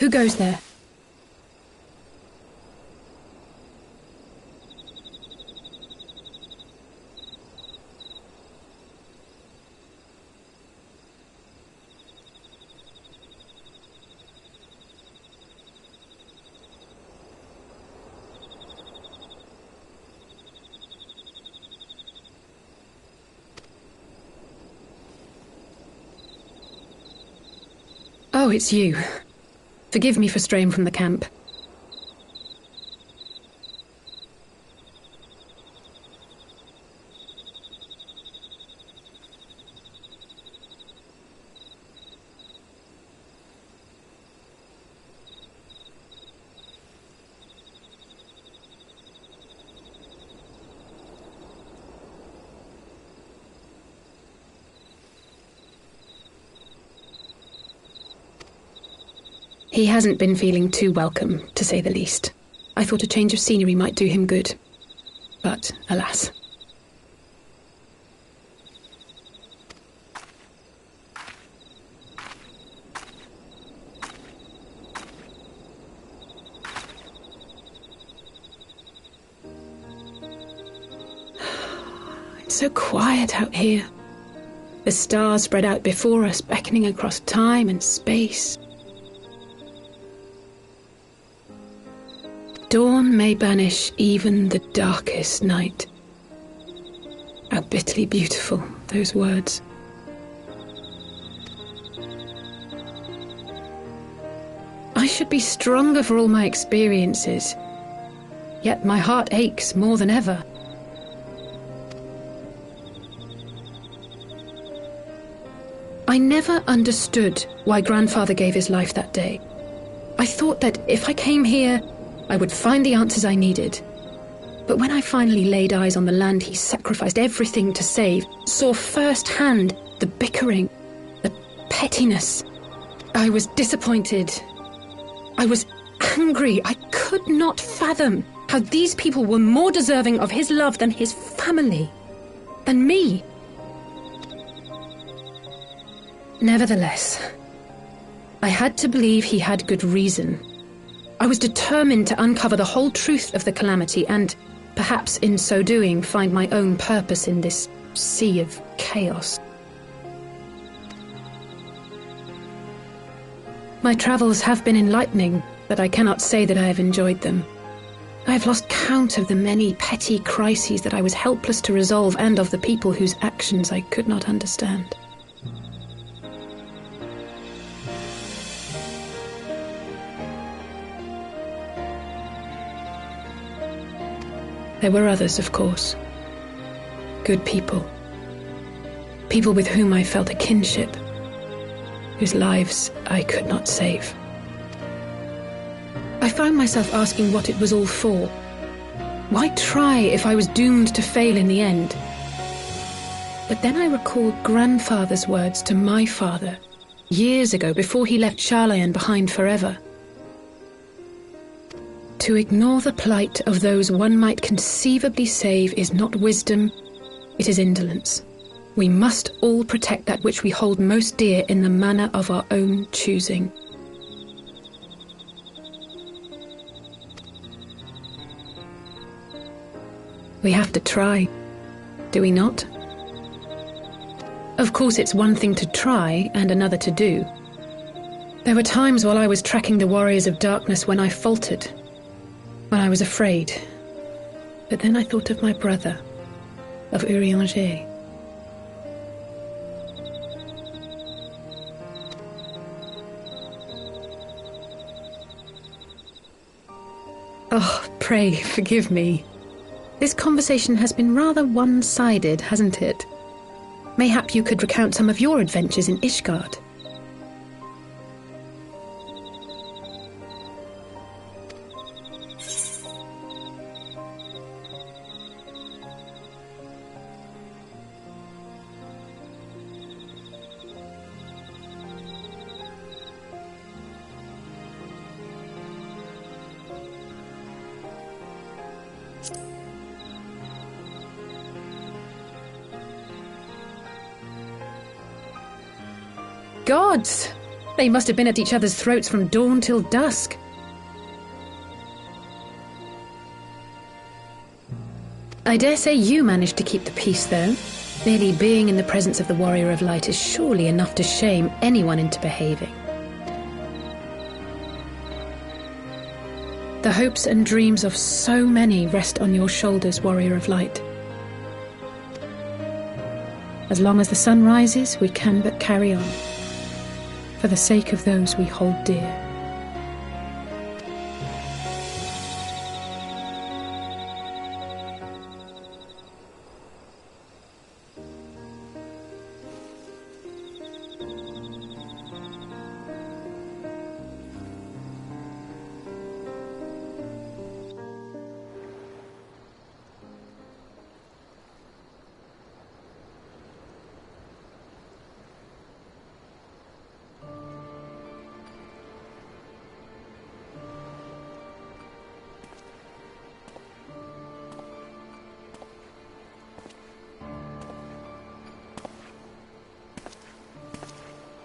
Who goes there? Oh, it's you. Forgive me for straying from the camp. He hasn't been feeling too welcome, to say the least. I thought a change of scenery might do him good. But, alas. It's so quiet out here. The stars spread out before us, beckoning across time and space. Dawn may banish even the darkest night. How bitterly beautiful, those words. I should be stronger for all my experiences, yet my heart aches more than ever. I never understood why Grandfather gave his life that day. I thought that if I came here, I would find the answers I needed. But when I finally laid eyes on the land he sacrificed everything to save, saw firsthand the bickering, the pettiness, I was disappointed. I was angry. I could not fathom how these people were more deserving of his love than his family, than me. Nevertheless, I had to believe he had good reason. I was determined to uncover the whole truth of the calamity and, perhaps in so doing, find my own purpose in this sea of chaos. My travels have been enlightening, but I cannot say that I have enjoyed them. I have lost count of the many petty crises that I was helpless to resolve and of the people whose actions I could not understand. There were others, of course. Good people. People with whom I felt a kinship, whose lives I could not save. I found myself asking what it was all for. Why try if I was doomed to fail in the end? But then I recalled Grandfather's words to my father, years ago, before he left Charlayan behind forever. To ignore the plight of those one might conceivably save is not wisdom, it is indolence. We must all protect that which we hold most dear in the manner of our own choosing. We have to try, do we not? Of course, it's one thing to try and another to do. There were times while I was tracking the warriors of darkness when I faltered, when I was afraid. But then I thought of my brother, of Urianger. Oh, pray forgive me. This conversation has been rather one-sided, hasn't it? Mayhap you could recount some of your adventures in Ishgard. Gods! They must have been at each other's throats from dawn till dusk. I dare say you managed to keep the peace, though. Merely being in the presence of the Warrior of Light is surely enough to shame anyone into behaving. The hopes and dreams of so many rest on your shoulders, Warrior of Light. As long as the sun rises, we can but carry on, for the sake of those we hold dear.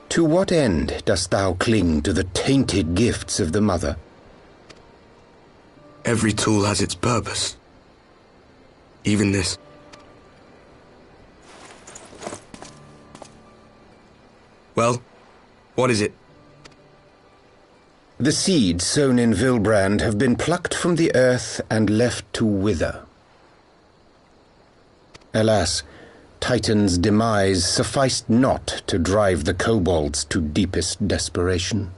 To what end dost thou cling to the tainted gifts of the Mother? Every tool has its purpose. Even this. Well, what is it? The seeds sown in Vilbrand have been plucked from the earth and left to wither. Alas, Titan's demise sufficed not to drive the kobolds to deepest desperation.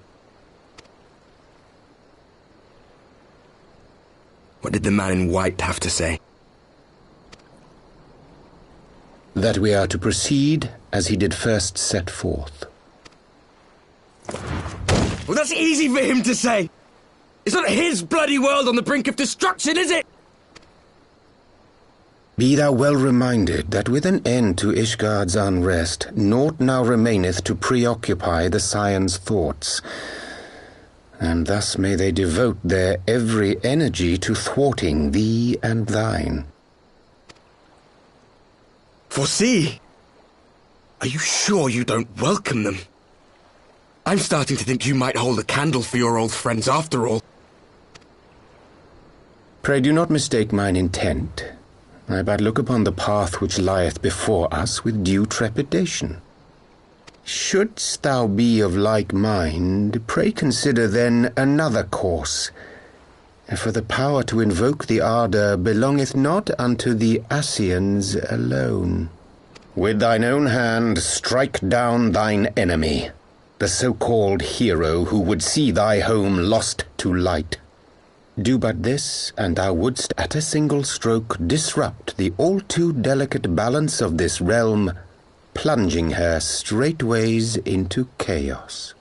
What did the man in white have to say? That we are to proceed as he did first set forth. Well, that's easy for him to say! It's not his bloody world on the brink of destruction, is it? Be thou well reminded that with an end to Ishgard's unrest, naught now remaineth to preoccupy the Scion's thoughts, and thus may they devote their every energy to thwarting thee and thine. Foresee? Are you sure you don't welcome them? I'm starting to think you might hold a candle for your old friends after all. Pray do not mistake mine intent. I but look upon the path which lieth before us with due trepidation. Shouldst thou be of like mind, pray consider then another course. For the power to invoke the ardour belongeth not unto the Ascians alone. With thine own hand strike down thine enemy, the so-called hero who would see thy home lost to light. Do but this, and thou wouldst at a single stroke disrupt the all-too-delicate balance of this realm, plunging her straightways into chaos.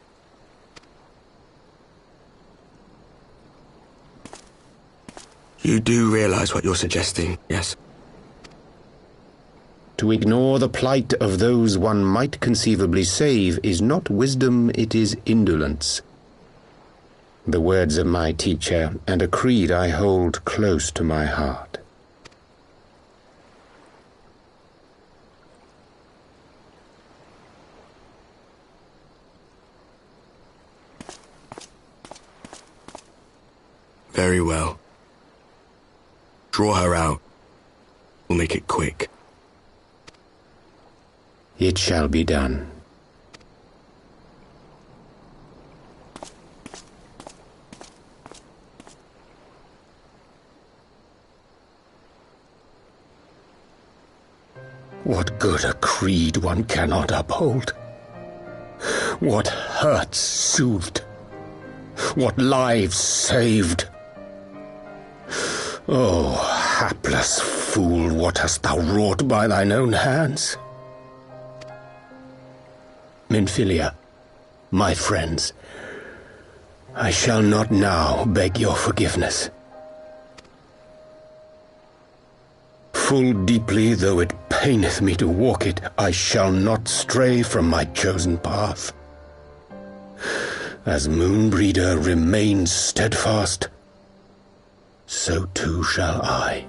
You do realize what you're suggesting, yes? To ignore the plight of those one might conceivably save is not wisdom, it is indolence. The words of my teacher, and a creed I hold close to my heart. Very well. Draw her out. We'll make it quick. It shall be done. What good a creed one cannot uphold? What hurts soothed? What lives saved? Oh, hapless fool, what hast thou wrought by thine own hands? Minfilia, my friends, I shall not now beg your forgiveness. Full deeply though it paineth me to walk it, I shall not stray from my chosen path. As Moonbreeder remains steadfast, so too shall I.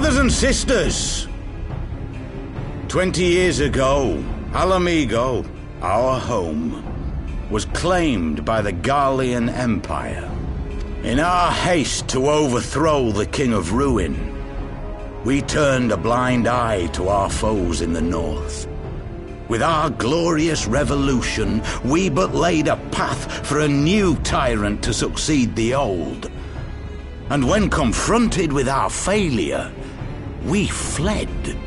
Brothers and sisters, 20 years ago, Alamigo, our home, was claimed by the Garlean Empire. In our haste to overthrow the King of Ruin, we turned a blind eye to our foes in the north. With our glorious revolution, we but laid a path for a new tyrant to succeed the old. And when confronted with our failure, we fled.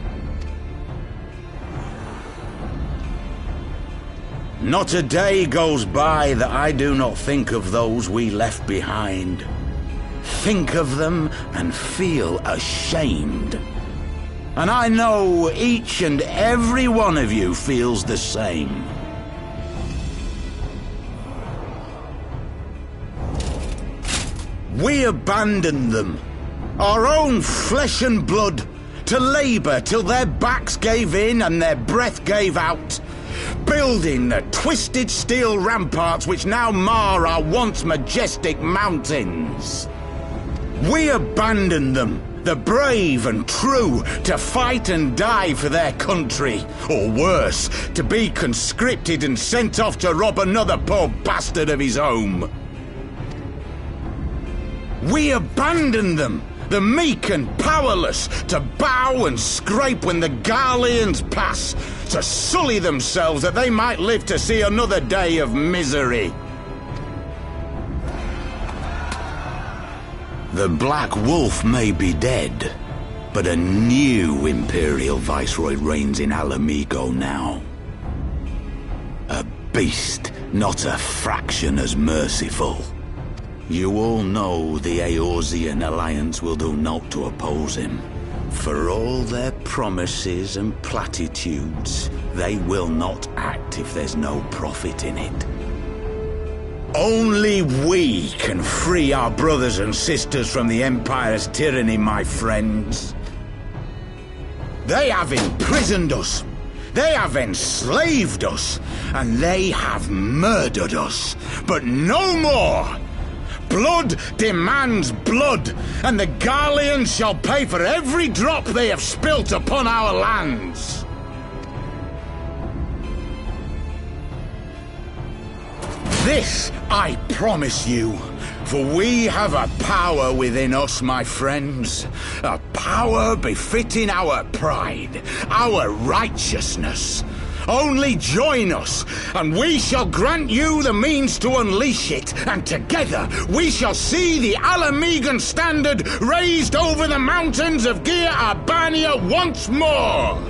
Not a day goes by that I do not think of those we left behind. Think of them and feel ashamed. And I know each and every one of you feels the same. We abandoned them, our own flesh and blood, to labor till their backs gave in and their breath gave out, building the twisted steel ramparts which now mar our once majestic mountains. We abandoned them, the brave and true, to fight and die for their country, or worse, to be conscripted and sent off to rob another poor bastard of his home. We abandoned them, the meek and powerless, to bow and scrape when the Garleans pass, to sully themselves that they might live to see another day of misery. The Black Wolf may be dead, but a new Imperial Viceroy reigns in Alamigo now. A beast, not a fraction as merciful. You all know the Eorzean Alliance will do naught to oppose him. For all their promises and platitudes, they will not act if there's no profit in it. Only we can free our brothers and sisters from the Empire's tyranny, my friends. They have imprisoned us, they have enslaved us, and they have murdered us. But no more! Blood demands blood, and the Garleans shall pay for every drop they have spilt upon our lands. This I promise you, for we have a power within us, my friends, a power befitting our pride, our righteousness. Only join us, and we shall grant you the means to unleash it, and together we shall see the Alamigan standard raised over the mountains of Gia Arbania once more!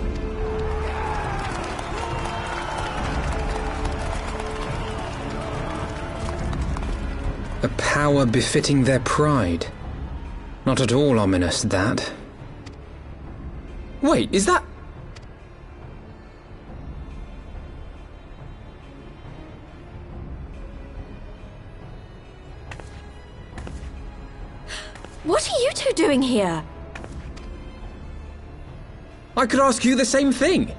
A power befitting their pride. Not at all ominous, that. Wait, is that... What are you two doing here? I could ask you the same thing.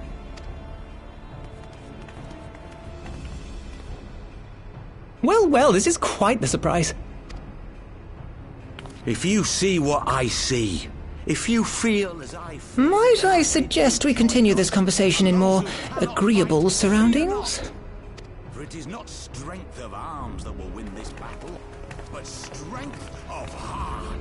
Well, this is quite the surprise. If you see what I see, if you feel as I feel... Might I suggest we continue this conversation in more agreeable surroundings? For it is not strength of arms that will win this battle, but strength of heart.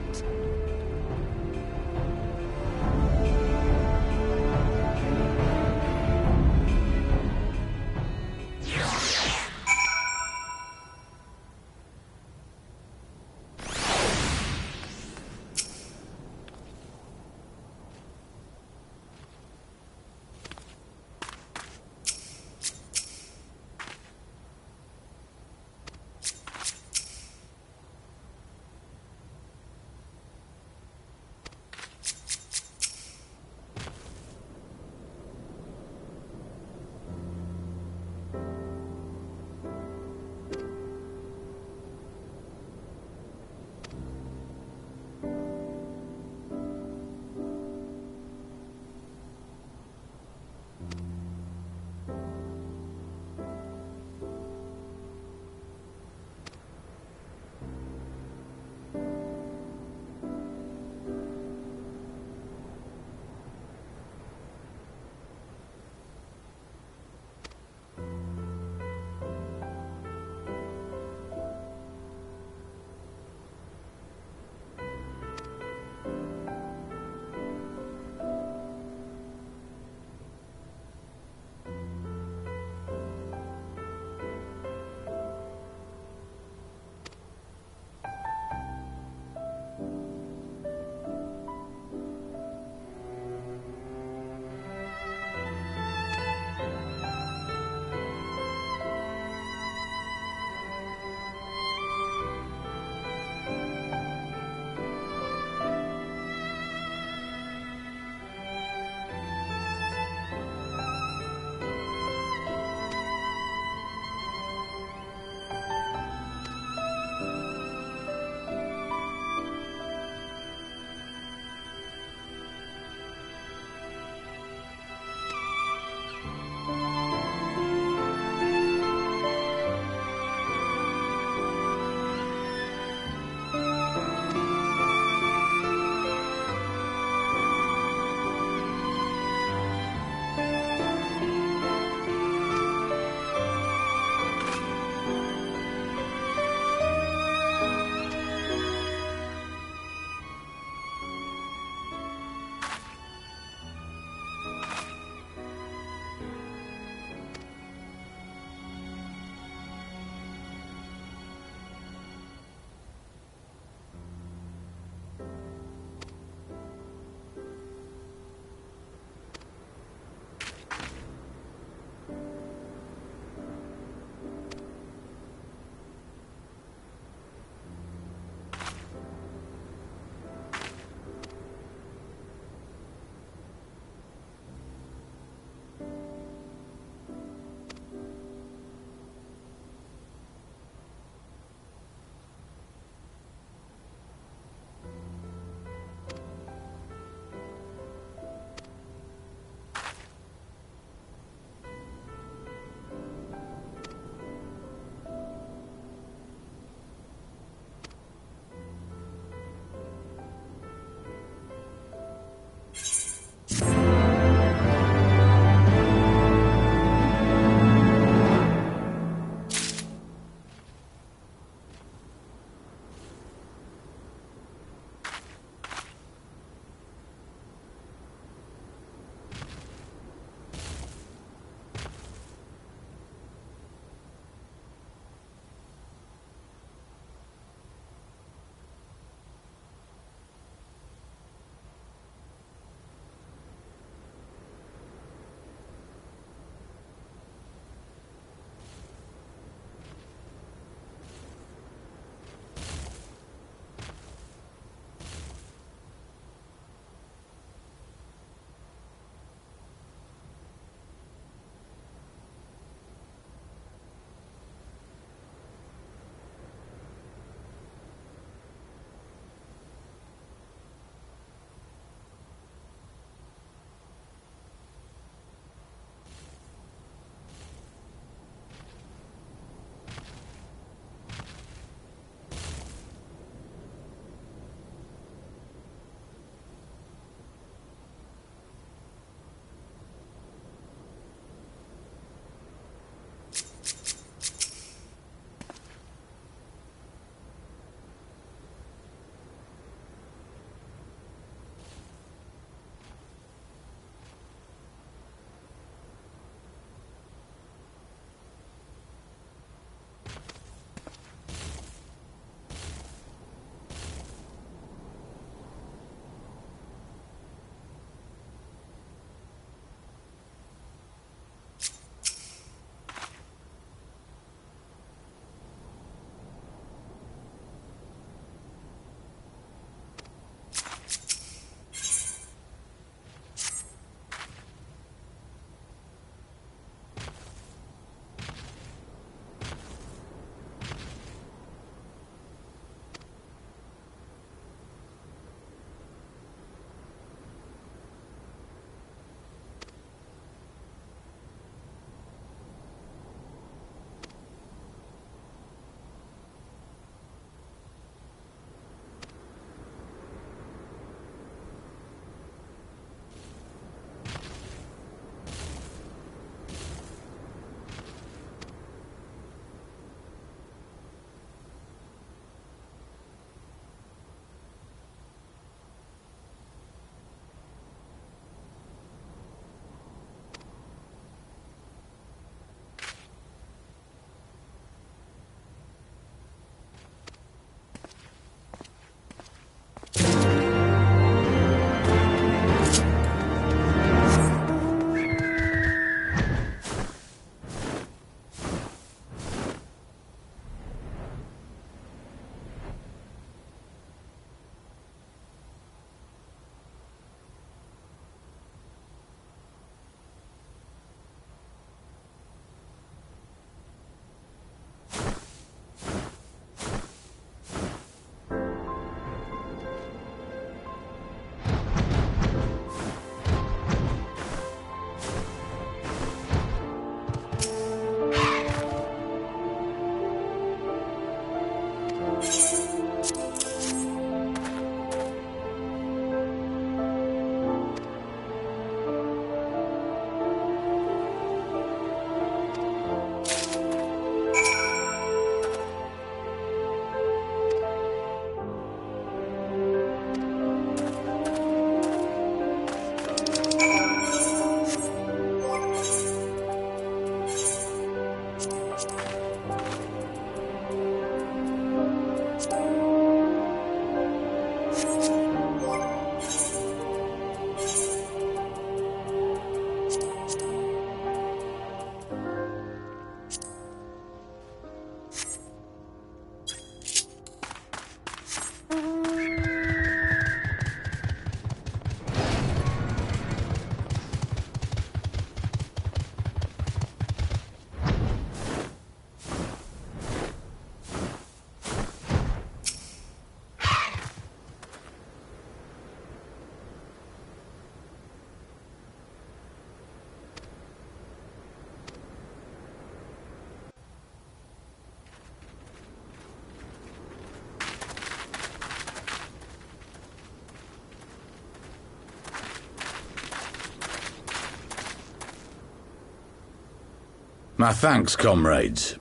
My thanks, comrades.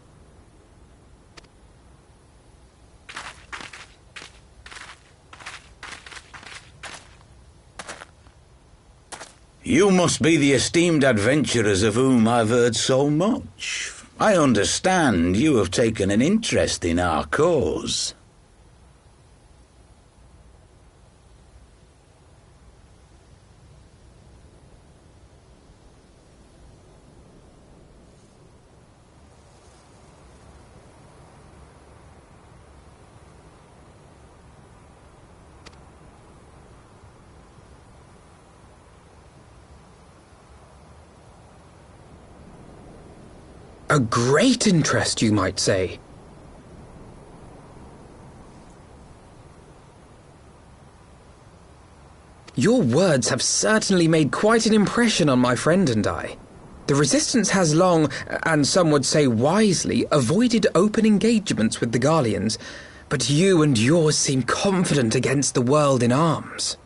You must be the esteemed adventurers of whom I've heard so much. I understand you have taken an interest in our cause. A great interest, you might say. Your words have certainly made quite an impression on my friend and I. The Resistance has long, and some would say wisely, avoided open engagements with the Garleans, but you and yours seem confident against the world in arms.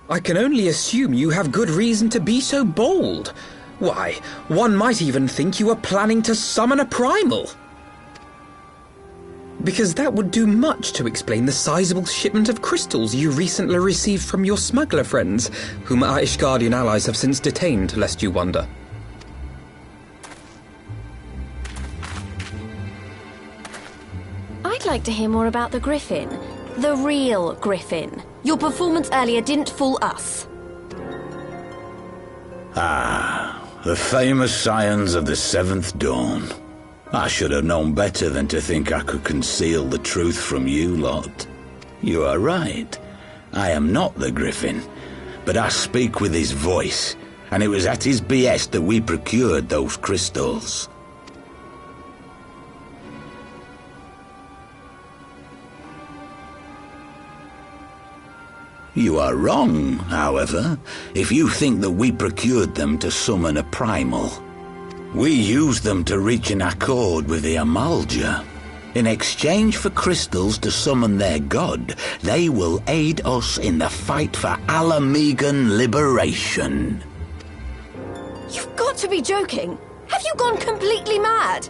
I can only assume you have good reason to be so bold. Why, one might even think you were planning to summon a primal. Because that would do much to explain the sizable shipment of crystals you recently received from your smuggler friends, whom our Ishgardian allies have since detained, lest you wonder. I'd like to hear more about the Griffin. The real Griffin. Your performance earlier didn't fool us. The famous scions of the Seventh Dawn. I should have known better than to think I could conceal the truth from you lot. You are right. I am not the Griffin, but I speak with his voice, and it was at his behest that we procured those crystals. You are wrong, however, if you think that we procured them to summon a primal. We used them to reach an accord with the Amalja. In exchange for crystals to summon their god, they will aid us in the fight for Alamegan liberation. You've got to be joking. Have you gone completely mad?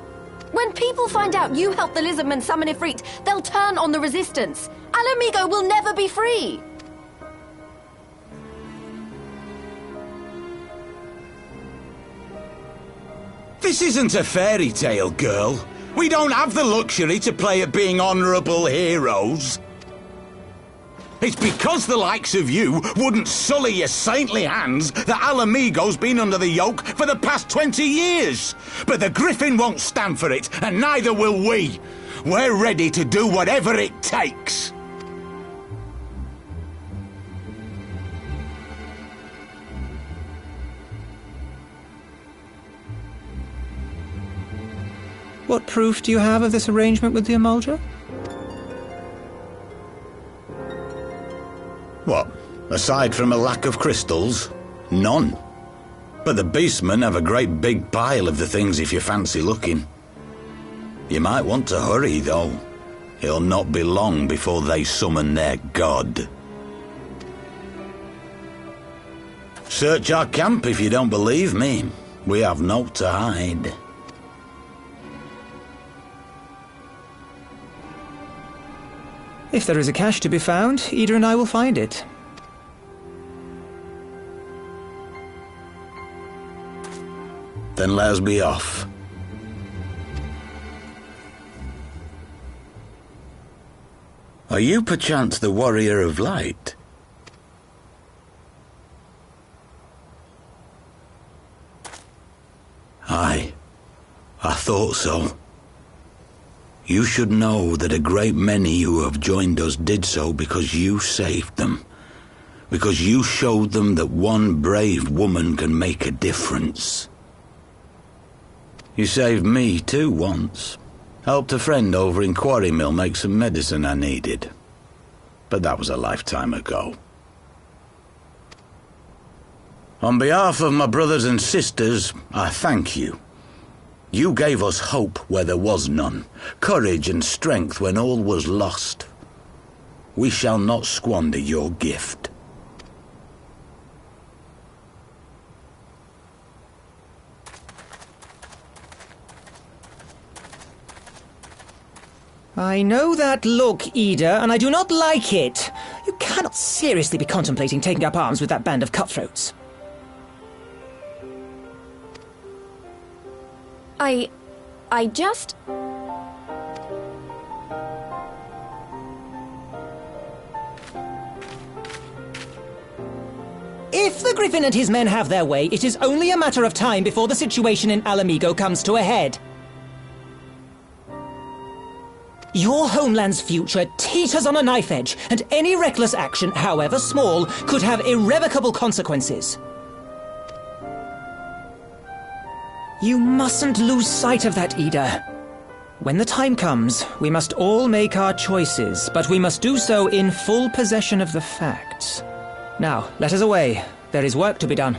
When people find out you helped the Lizardmen summon Ifrit, they'll turn on the Resistance. Alamigo will never be free. This isn't a fairy tale, girl. We don't have the luxury to play at being honourable heroes. It's because the likes of you wouldn't sully your saintly hands that Alamigo's been under the yoke for the past 20 years. But the Griffin won't stand for it, and neither will we. We're ready to do whatever it takes. What proof do you have of this arrangement with the Amalja? What? Aside from a lack of crystals? None. But the beastmen have a great big pile of the things if you fancy looking. You might want to hurry, though. It'll not be long before they summon their god. Search our camp if you don't believe me. We have naught to hide. If there is a cache to be found, Ida and I will find it. Then let us be off. Are you perchance the Warrior of Light? Aye, I thought so. You should know that a great many who have joined us did so because you saved them. Because you showed them that one brave woman can make a difference. You saved me too once. Helped a friend over in Quarry Mill make some medicine I needed. But that was a lifetime ago. On behalf of my brothers and sisters, I thank you. You gave us hope where there was none, courage and strength when all was lost. We shall not squander your gift. I know that look, Ida, and I do not like it. You cannot seriously be contemplating taking up arms with that band of cutthroats. I just... If the Griffin and his men have their way, it is only a matter of time before the situation in Alamigo comes to a head. Your homeland's future teeters on a knife edge, and any reckless action, however small, could have irrevocable consequences. You mustn't lose sight of that, Ida. When the time comes, we must all make our choices, but we must do so in full possession of the facts. Now, let us away. There is work to be done.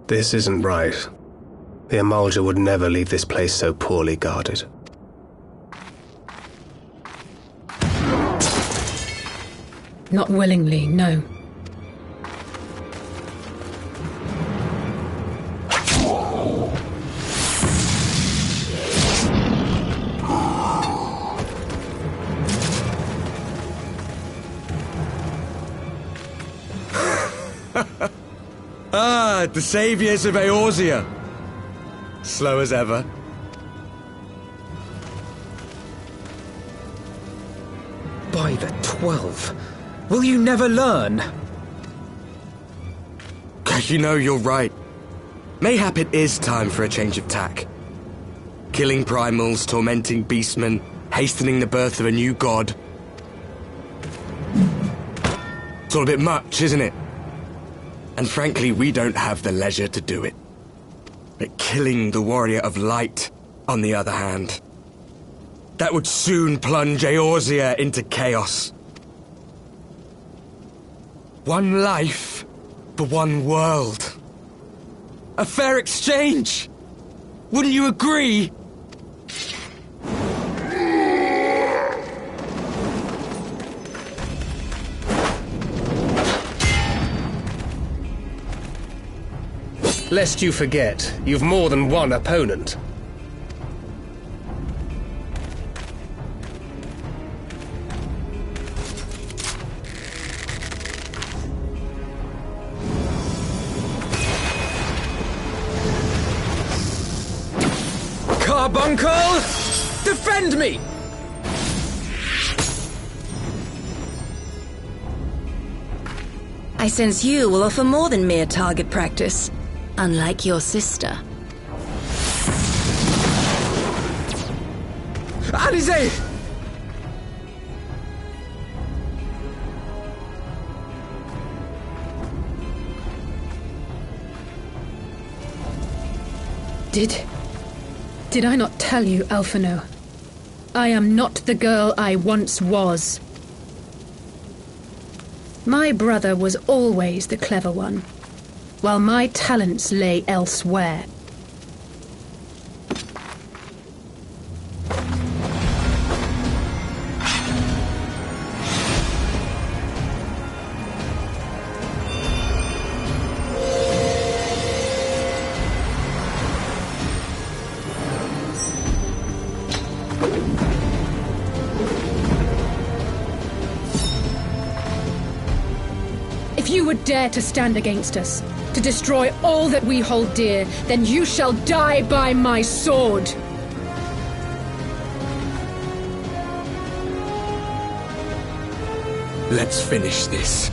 This isn't right. The Amalja would never leave this place so poorly guarded. Not willingly, no. The saviors of Eorzea. Slow as ever. By the 12. Will you never learn? You know, you're right. Mayhap it is time for a change of tack. Killing primals, tormenting beastmen, hastening the birth of a new god. It's all a bit much, isn't it? And frankly, we don't have the leisure to do it. But killing the Warrior of Light, on the other hand, that would soon plunge Eorzea into chaos. One life for one world. A fair exchange! Wouldn't you agree? Lest you forget, you've more than one opponent. Carbuncle! Defend me! I sense you will offer more than mere target practice, unlike your sister. Alizé! Did I not tell you, Alphino? I am not the girl I once was. My brother was always the clever one, while my talents lay elsewhere. If you would dare to stand against us, to destroy all that we hold dear, then you shall die by my sword! Let's finish this.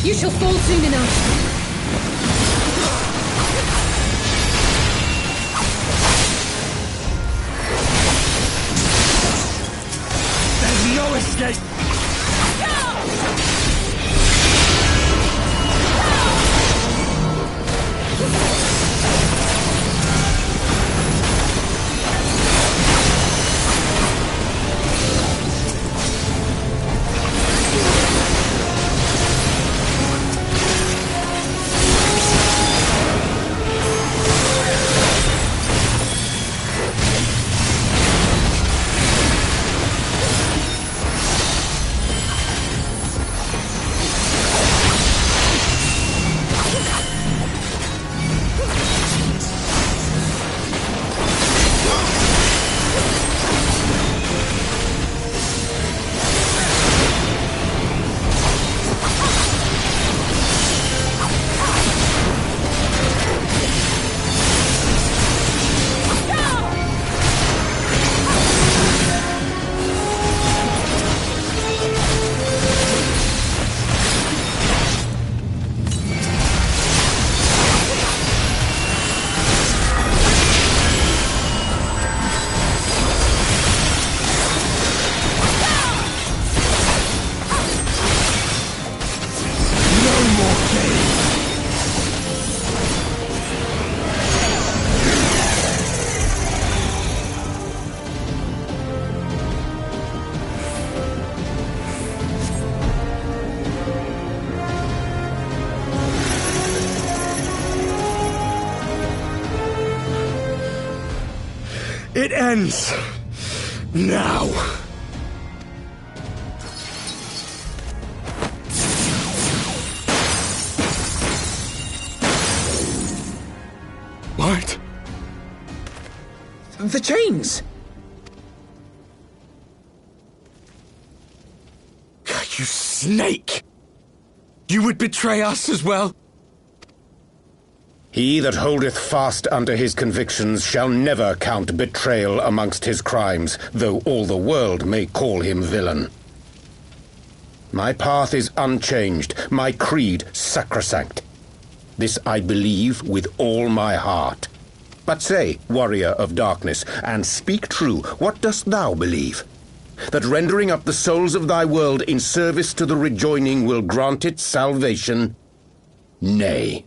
You shall fall soon enough. There's no escape! It ends now. What? The chains! You snake! You would betray us as well? He that holdeth fast unto his convictions shall never count betrayal amongst his crimes, though all the world may call him villain. My path is unchanged, my creed sacrosanct. This I believe with all my heart. But say, warrior of darkness, and speak true, what dost thou believe? That rendering up the souls of thy world in service to the rejoining will grant it salvation? Nay.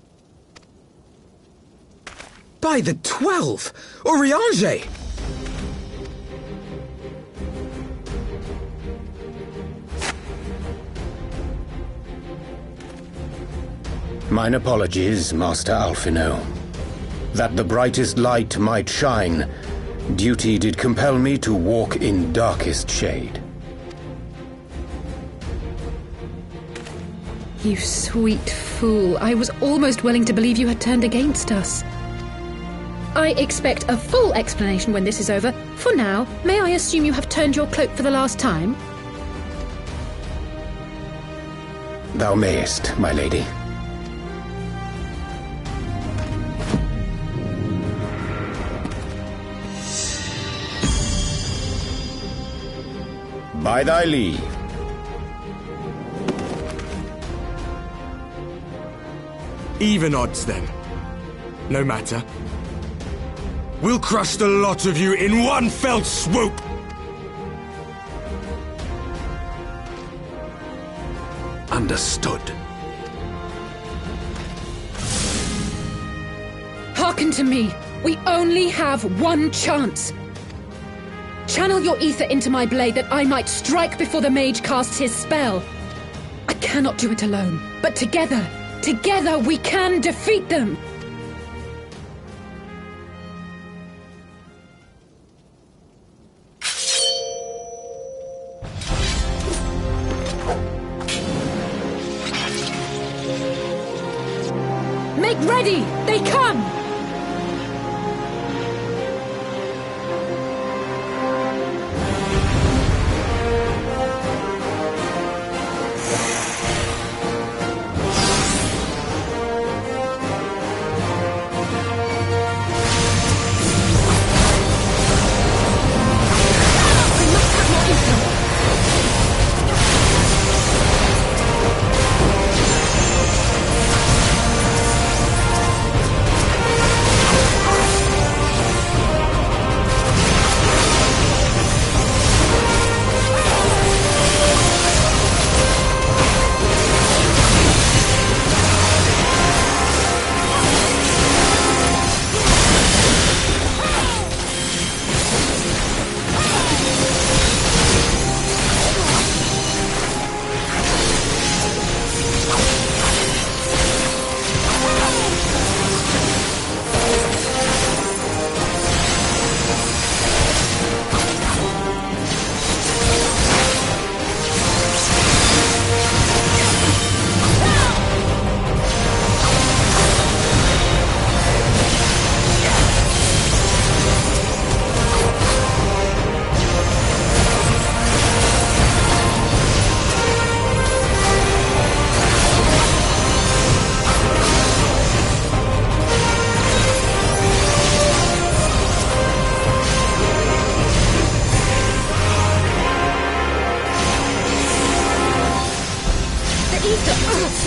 By the 12! Oriange! Mine apologies, Master Alphino. That the brightest light might shine, duty did compel me to walk in darkest shade. You sweet fool. I was almost willing to believe you had turned against us. I expect a full explanation when this is over. For now, may I assume you have turned your cloak for the last time? Thou mayest, my lady. By thy leave. Even odds, then. No matter. We'll crush the lot of you in one fell swoop! Understood. Hearken to me. We only have one chance. Channel your ether into my blade that I might strike before the mage casts his spell. I cannot do it alone, but together we can defeat them! Make ready! They come!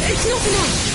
It's not enough!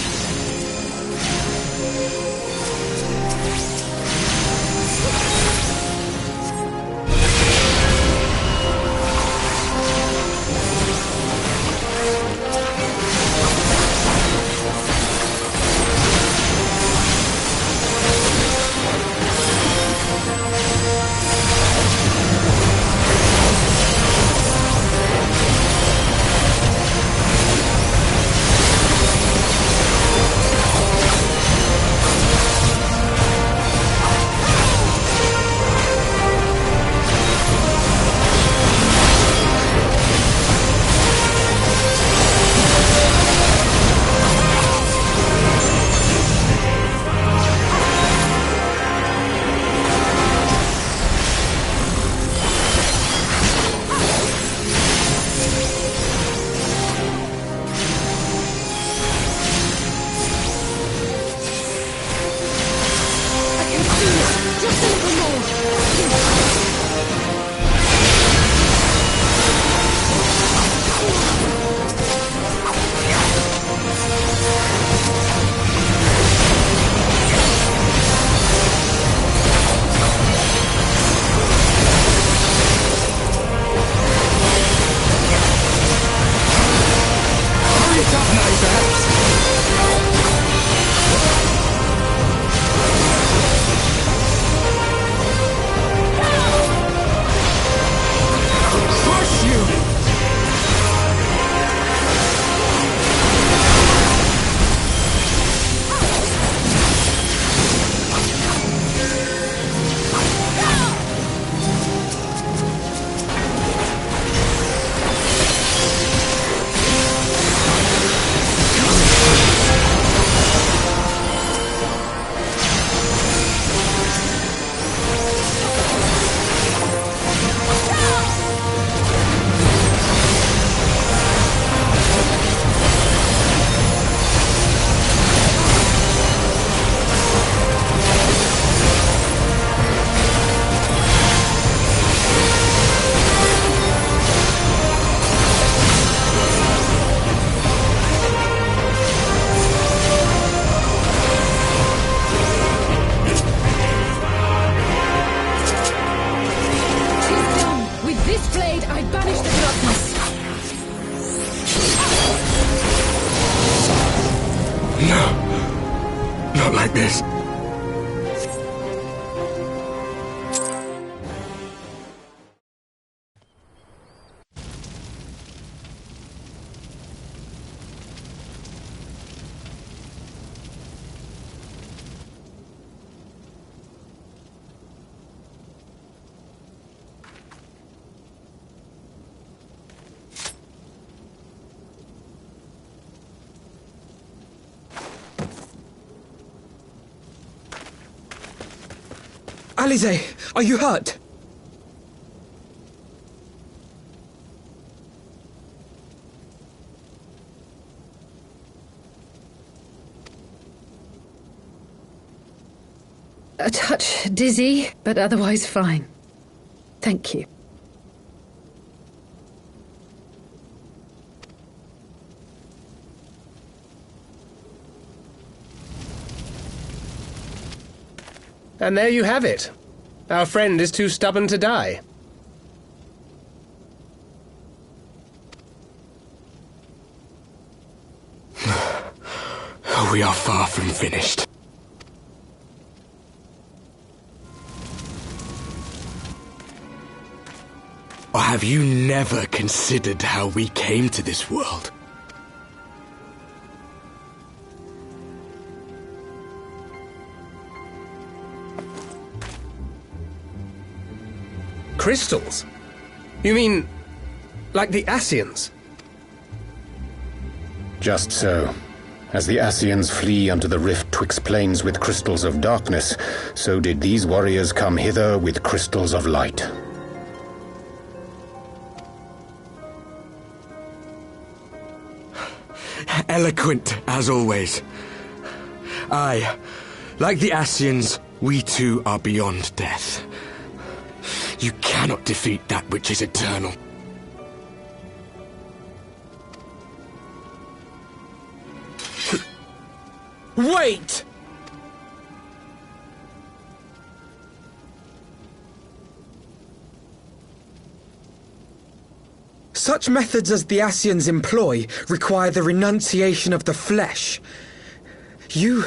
No. Not like this. Alize, are you hurt? A touch dizzy, but otherwise fine. Thank you. And there you have it. Our friend is too stubborn to die. We are far from finished. Or have you never considered how we came to this world? Crystals? You mean, like the Ascians? Just so. As the Ascians flee unto the rift twixt planes with crystals of darkness, so did these warriors come hither with crystals of light. Eloquent, as always. Aye, like the Ascians, we too are beyond death. You cannot defeat that which is eternal. Wait! Such methods as the Ascians employ require the renunciation of the flesh. You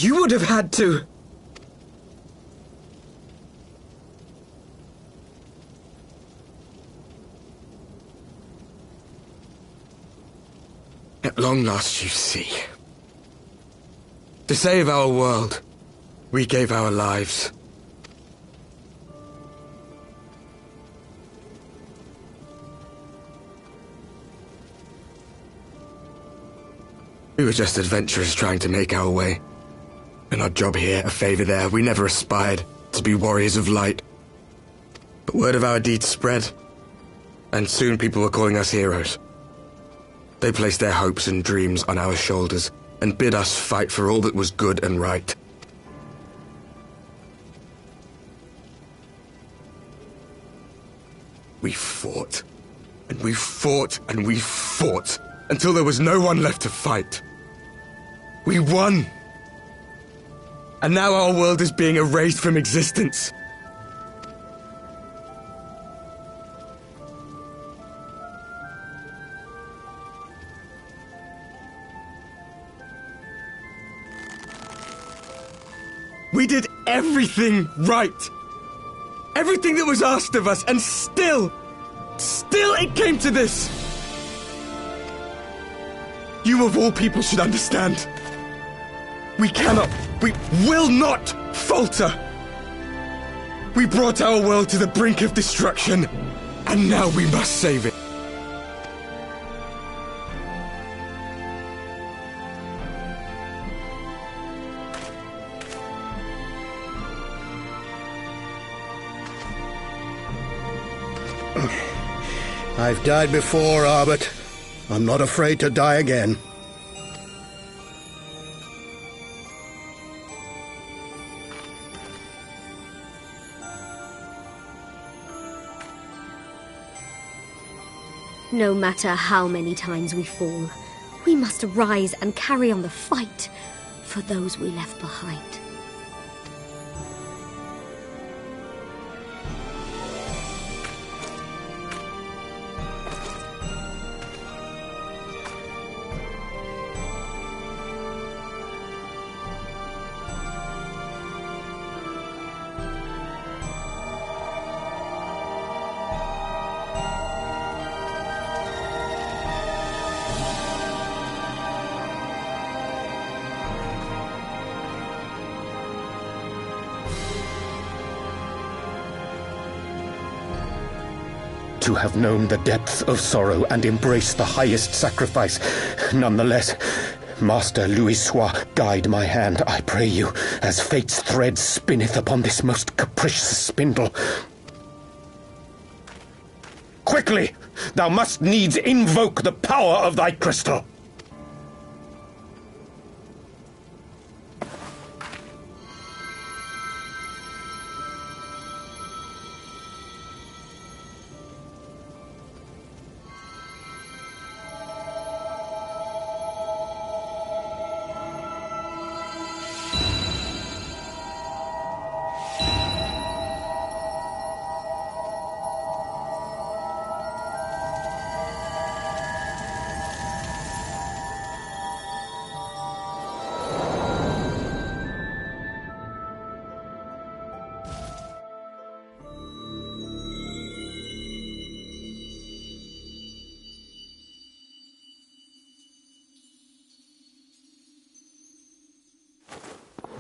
would have had to... At long last, you see. To save our world, we gave our lives. We were just adventurers trying to make our way. An odd job here, a favor there. We never aspired to be warriors of light. But word of our deeds spread, and soon people were calling us heroes. They placed their hopes and dreams on our shoulders and bid us fight for all that was good and right. We fought, and we fought, and we fought, until there was no one left to fight. We won! And now our world is being erased from existence. We did everything right. Everything that was asked of us, and still it came to this. You of all people should understand. We will not falter. We brought our world to the brink of destruction, and now we must save it. I've died before, Arbet. I'm not afraid to die again. No matter how many times we fall, we must rise and carry on the fight for those we left behind. to have known the depth of sorrow and embraced the highest sacrifice. Nonetheless, Master Louis-Soix, guide my hand, I pray you, as fate's thread spinneth upon this most capricious spindle. Quickly! Thou must needs invoke the power of thy crystal!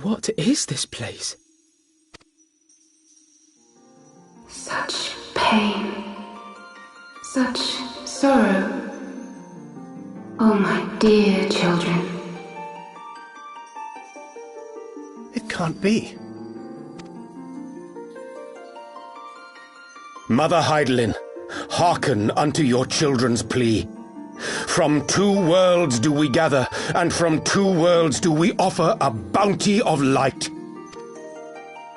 What is this place? Such pain. Such sorrow. Oh, my dear children. It can't be. Mother Heidelin, hearken unto your children's plea. From two worlds do we gather, and from two worlds do we offer a bounty of light.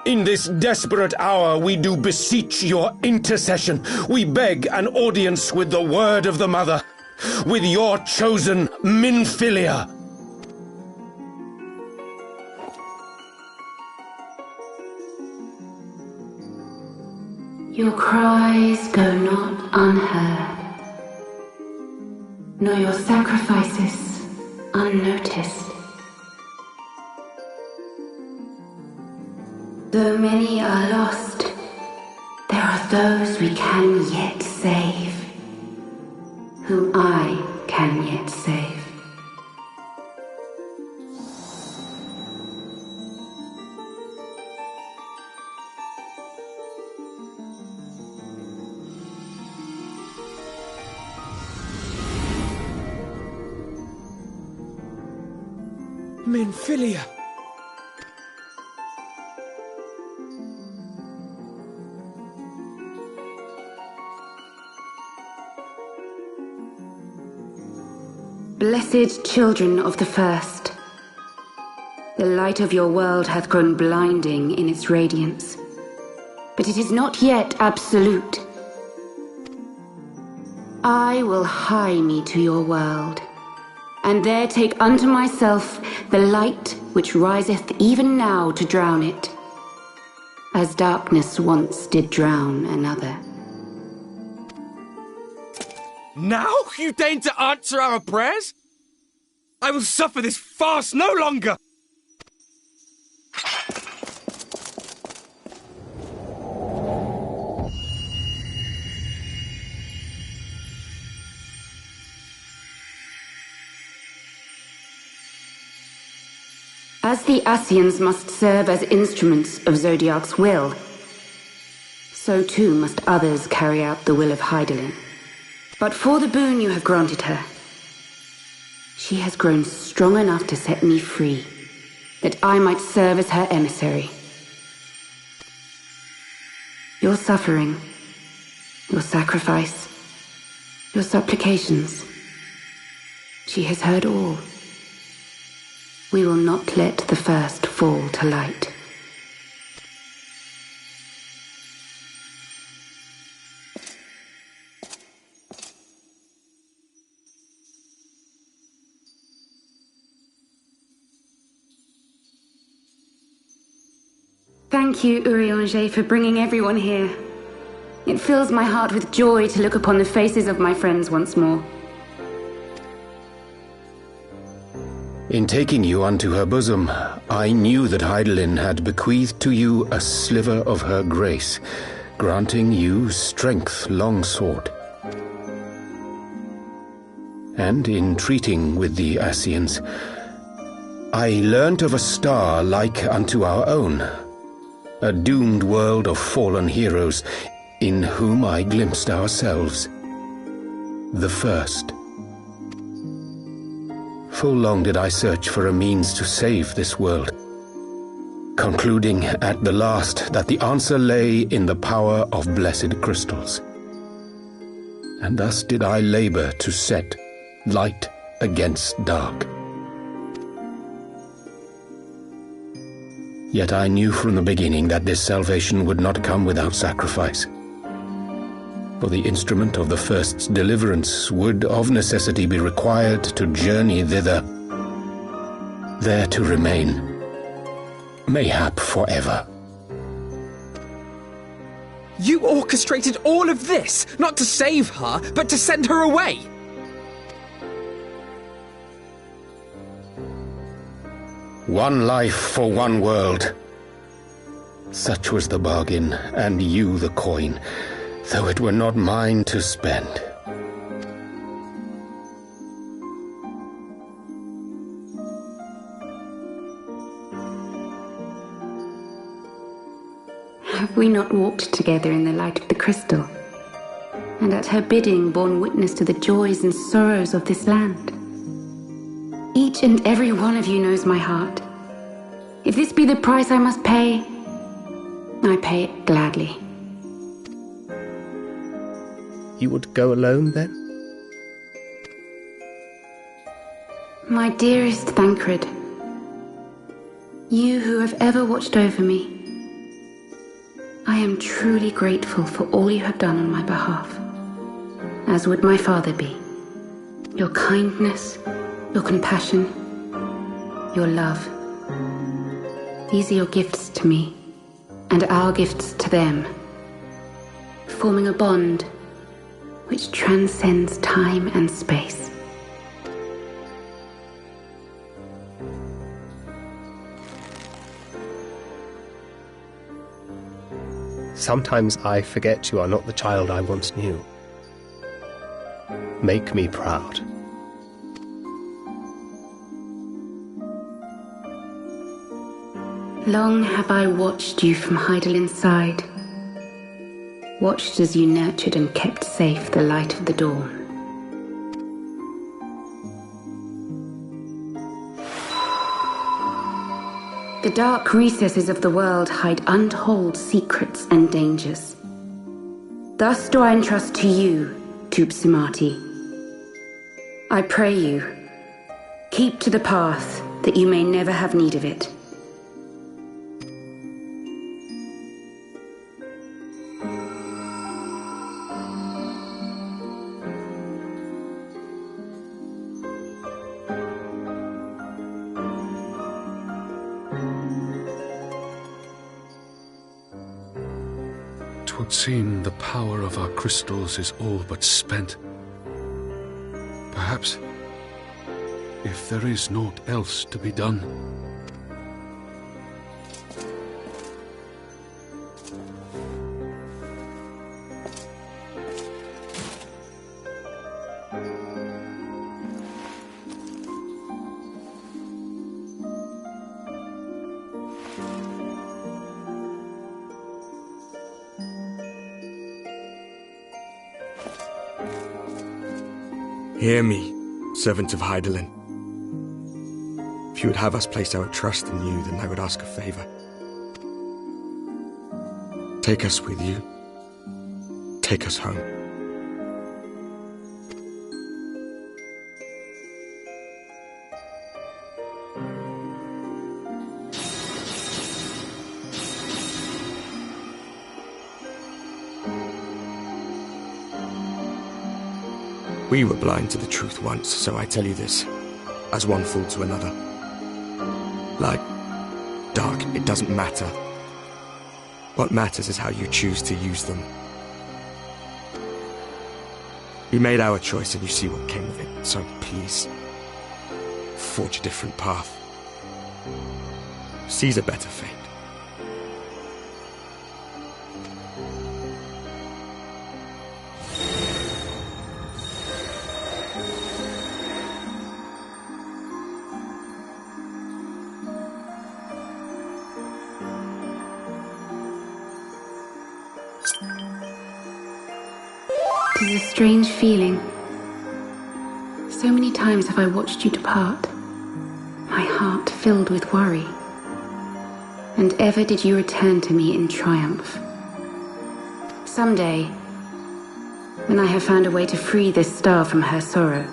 In this desperate hour we do beseech your intercession. We beg an audience with the word of the Mother, with your chosen Minfilia. Your cries go not unheard, nor your sacrifices unnoticed. Though many are lost, there are those we can yet save, whom I can yet save. Minfilia! Blessed children of the First, the light of your world hath grown blinding in its radiance, but it is not yet absolute. I will hie me to your world, and there take unto myself the light which riseth even now to drown it, as darkness once did drown another. Now you deign to answer our prayers? I will suffer this farce no longer! As the Ascians must serve as instruments of Zodiark's will, so too must others carry out the will of Heidelin. But for the boon you have granted her, she has grown strong enough to set me free, that I might serve as her emissary. Your suffering, your sacrifice, your supplications, she has heard all. We will not let the first fall to light. Thank you, Urianger, for bringing everyone here. It fills my heart with joy to look upon the faces of my friends once more. In taking you unto her bosom, I knew that Heidelin had bequeathed to you a sliver of her grace, granting you strength long sought. And in treating with the Ascians, I learnt of a star like unto our own, a doomed world of fallen heroes, in whom I glimpsed ourselves, the first. Full long did I search for a means to save this world, concluding at the last that the answer lay in the power of blessed crystals. And thus did I labor to set light against dark. Yet I knew from the beginning that this salvation would not come without sacrifice. For the instrument of the first's deliverance would of necessity be required to journey thither, there to remain, mayhap forever. You orchestrated all of this, not to save her, but to send her away! One life for one world. Such was the bargain, and you the coin, though it were not mine to spend. Have we not walked together in the light of the crystal, and at her bidding borne witness to the joys and sorrows of this land? Each and every one of you knows my heart. If this be the price I must pay, I pay it gladly. You would go alone, then? My dearest Thancred, you who have ever watched over me, I am truly grateful for all you have done on my behalf, as would my father be. Your kindness, your compassion, your love. These are your gifts to me, and our gifts to them, forming a bond which transcends time and space. Sometimes I forget you are not the child I once knew. Make me proud. Long have I watched you from Heidelin's side, watched as you nurtured and kept safe the light of the dawn. The dark recesses of the world hide untold secrets and dangers. Thus do I entrust to you, Tupsimati. I pray you, keep to the path that you may never have need of it. Twould seem the power of our crystals is all but spent. Perhaps, if there is naught else to be done. Hear me, servant of Heidelin. If you would have us place our trust in you, then I would ask a favor. Take us with you. Take us home. We were blind to the truth once, so I tell you this, as one fool to another. Light, dark, it doesn't matter. What matters is how you choose to use them. We made our choice and you see what came of it, so please, forge a different path. Seize a better fate. a strange feeling. So many times have I watched you depart, my heart filled with worry. And ever did you return to me in triumph. Someday, when I have found a way to free this star from her sorrow,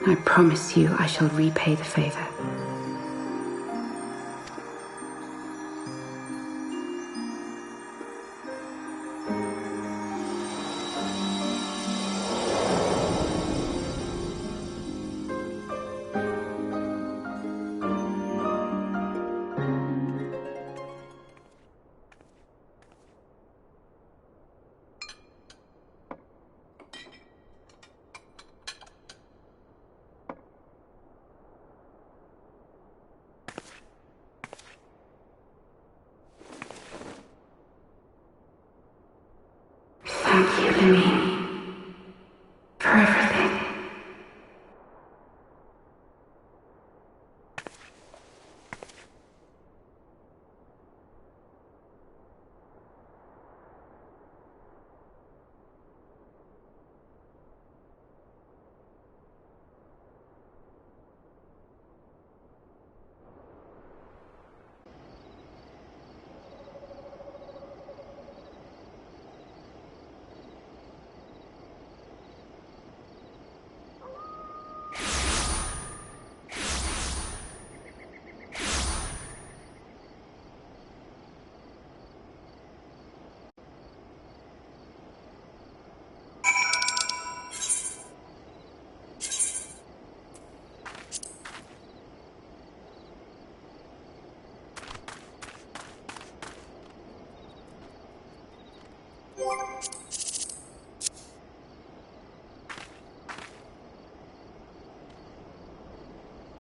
I promise you I shall repay the favor. Thank you, Louis, for everything. You